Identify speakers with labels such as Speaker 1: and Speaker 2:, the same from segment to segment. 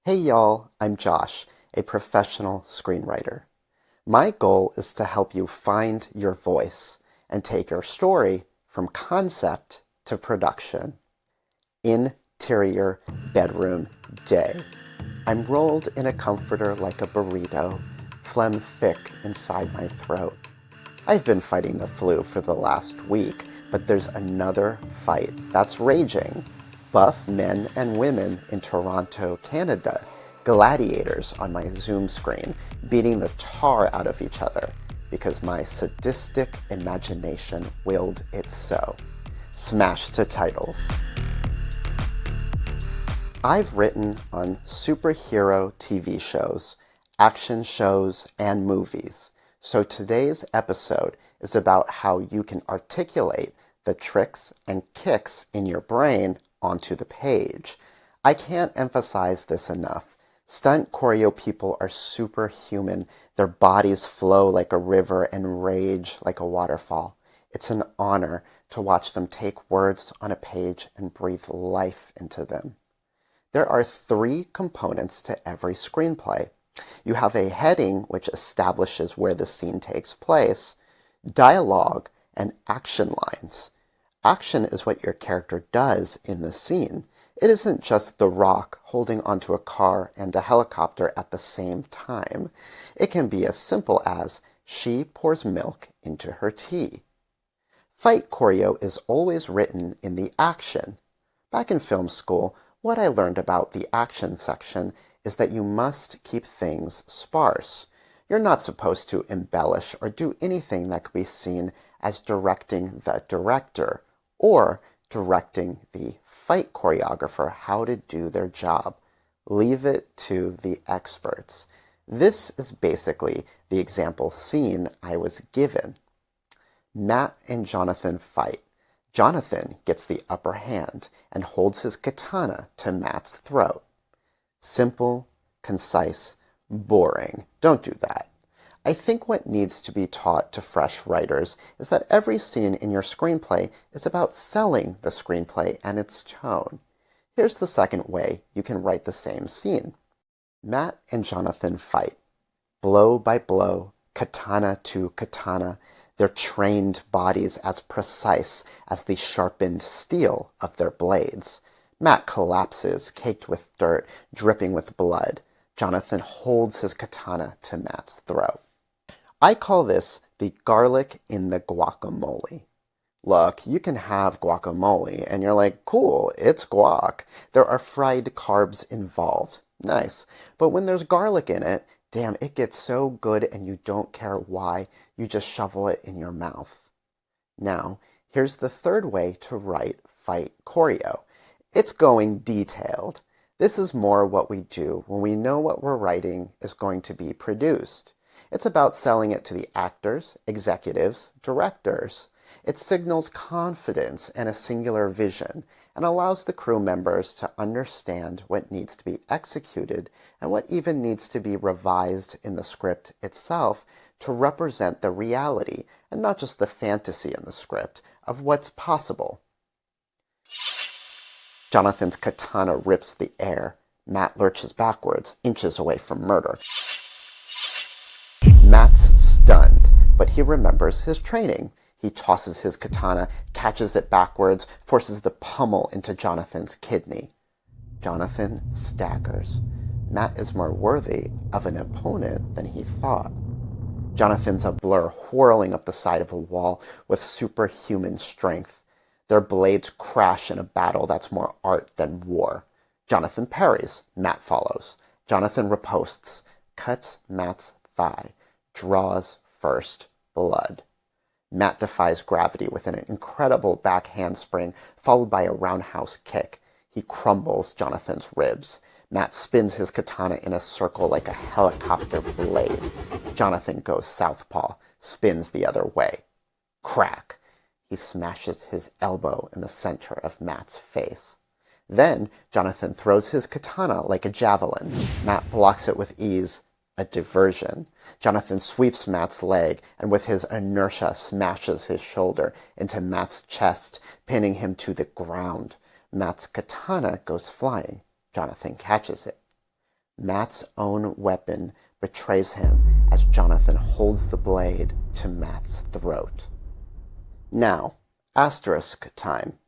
Speaker 1: Hey y'all, I'm Josh, a professional screenwriter. My goal is to help you find your voice and take your story from concept to production. Interior bedroom day. I'm rolled in a comforter like a burrito, phlegm thick inside my throat. I've been fighting the flu for the last week, but there's another fight that's raging. Buff men and women in Toronto, Canada, gladiators on my Zoom screen, beating the tar out of each other because my sadistic imagination willed it so. Smash to titles. I've written on superhero TV shows, action shows, and movies. So today's episode is about how you can articulate the tricks and kicks in your brain onto the page. I can't emphasize this enough. Stunt choreo people are superhuman. Their bodies flow like a river and rage like a waterfall. It's an honor to watch them take words on a page and breathe life into them. There are three components to every screenplay. You have a heading, which establishes where the scene takes place, dialogue, and action lines. Action is what your character does in the scene. It isn't just The Rock holding onto a car and a helicopter at the same time. It can be as simple as she pours milk into her tea. Fight choreo is always written in the action. Back in film school, what I learned about the action section is that you must keep things sparse. You're not supposed to embellish or do anything that could be seen as directing the director or directing the fight choreographer how to do their job. Leave it to the experts. This is basically the example scene I was given. Matt and Jonathan fight. Jonathan gets the upper hand and holds his katana to Matt's throat. Simple, concise, boring. Don't do that. I think what needs to be taught to fresh writers is that every scene in your screenplay is about selling the screenplay and its tone. Here's the second way you can write the same scene. Matt and Jonathan fight. Blow by blow, katana to katana, their trained bodies as precise as the sharpened steel of their blades. Matt collapses, caked with dirt, dripping with blood. Jonathan holds his katana to Matt's throat. I call this the garlic in the guacamole. Look, you can have guacamole, and you're like, cool, it's guac. There are fried carbs involved. Nice. But when there's garlic in it, damn, it gets so good and you don't care why. You just shovel it in your mouth. Now, here's the third way to write fight choreo. It's going detailed. This is more what we do when we know what we're writing is going to be produced. It's about selling it to the actors, executives, directors. It signals confidence and a singular vision and allows the crew members to understand what needs to be executed and what even needs to be revised in the script itself to represent the reality and not just the fantasy in the script of what's possible. Jonathan's katana rips the air. Matt lurches backwards, inches away from murder. Matt's stunned, but he remembers his training. He tosses his katana, catches it backwards, forces the pummel into Jonathan's kidney. Jonathan staggers. Matt is more worthy of an opponent than he thought. Jonathan's a blur whirling up the side of a wall with superhuman strength. Their blades crash in a battle that's more art than war. Jonathan parries. Matt follows. Jonathan riposts, cuts Matt's thigh, draws first blood. Matt defies gravity with an incredible back handspring followed by a roundhouse kick. He crumbles Jonathan's ribs. Matt spins his katana in a circle like a helicopter blade. Jonathan goes southpaw, spins the other way. Crack! He smashes his elbow in the center of Matt's face. Then Jonathan throws his katana like a javelin. Matt blocks it with ease. A diversion. Jonathan sweeps Matt's leg and with his inertia smashes his shoulder into Matt's chest, pinning him to the ground. Matt's katana goes flying. Jonathan catches it. Matt's own weapon betrays him as Jonathan holds the blade to Matt's throat. Now, asterisk time.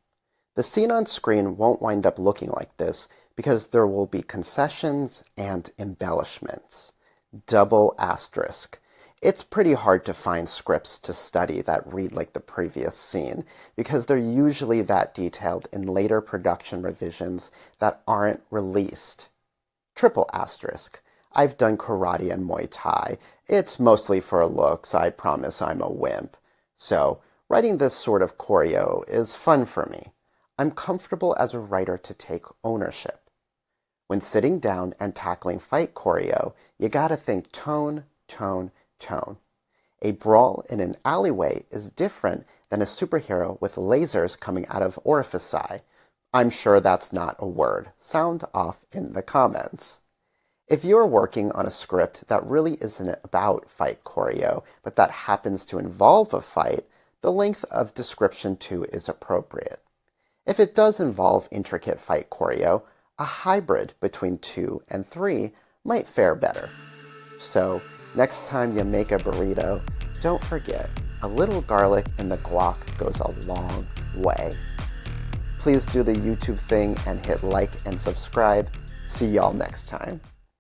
Speaker 1: The scene on screen won't wind up looking like this because there will be concessions and embellishments. Double asterisk. It's pretty hard to find scripts to study that read like the previous scene because they're usually that detailed in later production revisions that aren't released. Triple asterisk. I've done karate and Muay Thai. It's mostly for looks. I promise I'm a wimp. So, writing this sort of choreo is fun for me. I'm comfortable as a writer to take ownership. When sitting down and tackling fight choreo, you gotta think tone, tone, tone. A brawl in an alleyway is different than a superhero with lasers coming out of orifici. I'm sure that's not a word. Sound off in the comments. If you're working on a script that really isn't about fight choreo, but that happens to involve a fight, the length of description too is appropriate. If it does involve intricate fight choreo, a hybrid between 2 and 3 might fare better. So, next time you make a burrito, don't forget, a little garlic in the guac goes a long way. Please do the YouTube thing and hit like and subscribe. See y'all next time.